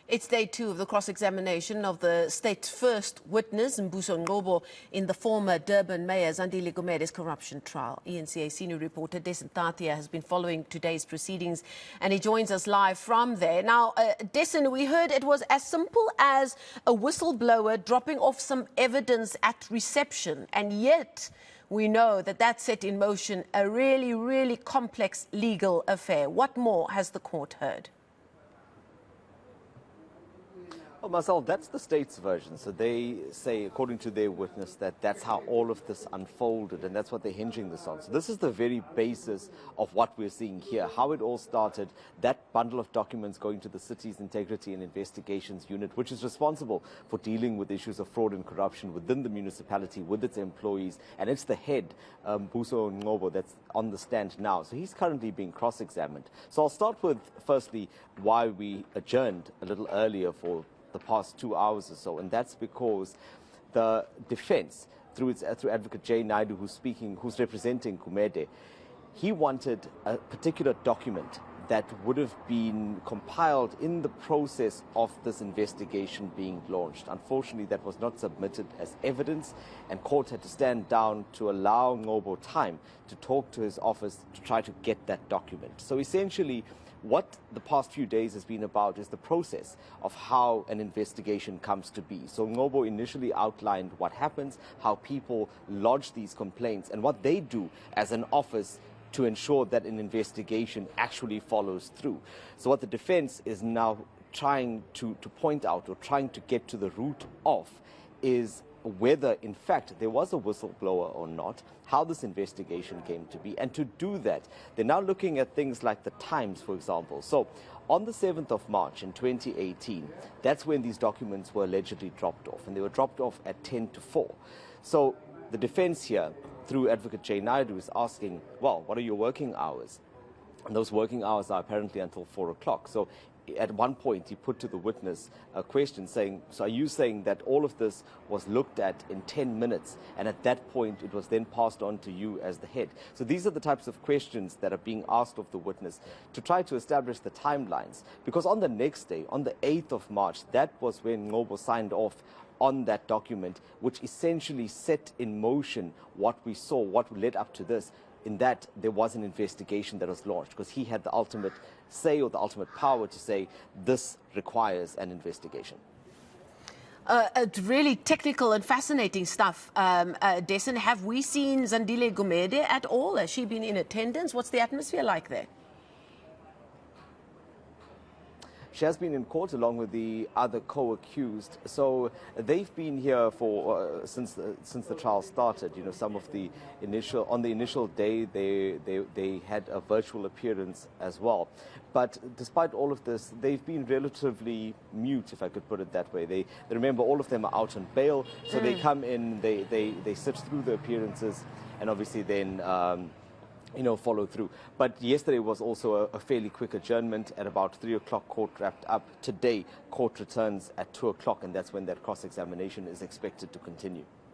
It's day two of the cross-examination of the state's first witness, Mbuso Ngobo, in the former Durban Mayor Zandile Gumede's corruption trial. eNCA senior reporter Dasen Thathiah has been following today's proceedings, and he joins us live from there. Now, Dasen, we heard it was as simple as a whistleblower dropping off some evidence at reception, and yet we know that that set in motion a really, really complex legal affair. What more has the court heard? Well, Marcel, that's the state's version. So they say, according to their witness, that that's how all of this unfolded, and that's what they're hinging this on. So this is the very basis of what we're seeing here, how it all started, that bundle of documents going to the city's Integrity and Investigations Unit, which is responsible for dealing with issues of fraud and corruption within the municipality, with its employees, and it's the head, Mbuso Ngobo, that's on the stand now. So he's currently being cross-examined. So I'll start with, firstly, why we adjourned a little earlier for the past 2 hours or so, and that's because the defense, through Advocate J. Naidu, who's representing Gumede, he wanted a particular document that would have been compiled in the process of this investigation being launched. Unfortunately, that was not submitted as evidence, and court had to stand down to allow Ngobo time to talk to his office to try to get that document. So essentially, what the past few days has been about is the process of how an investigation comes to be. So Ngobo initially outlined what happens, how people lodge these complaints, and what they do as an office to ensure that an investigation actually follows through. So what the defense is now trying to point out, or trying to get to the root of, is whether, in fact, there was a whistleblower or not, how this investigation came to be. And to do that, they're now looking at things like the times, for example. So on the 7th of March in 2018, that's when these documents were allegedly dropped off, and they were dropped off at 10 to 4. So the defense here, through Advocate J. Naidu, is asking, well, what are your working hours? And those working hours are apparently until 4 o'clock. So at one point, he put to the witness a question saying, so are you saying that all of this was looked at in 10 minutes, and at that point it was then passed on to you as the head? So these are the types of questions that are being asked of the witness to try to establish the timelines. Because on the next day, on the 8th of March, that was when Ngobo signed off on that document, which essentially set in motion what we saw, what led up to this, in that there was an investigation that was launched, because he had the ultimate say, or the ultimate power to say this requires an investigation. It's really technical and fascinating stuff. Dasen, have we seen Zandile Gumede at all? Has she been in attendance? What's the atmosphere like there? She has been in court along with the other co-accused. So they've been here for since the trial started. You know, some of the on the initial day they had a virtual appearance as well. But despite all of this, they've been relatively mute, if I could put it that way. They remember, all of them are out on bail, so they come in, they sit through the appearances, and obviously then follow through. But yesterday was also a fairly quick adjournment. At about 3 o'clock, court wrapped up. Today, court returns at 2 o'clock, and that's when that cross-examination is expected to continue.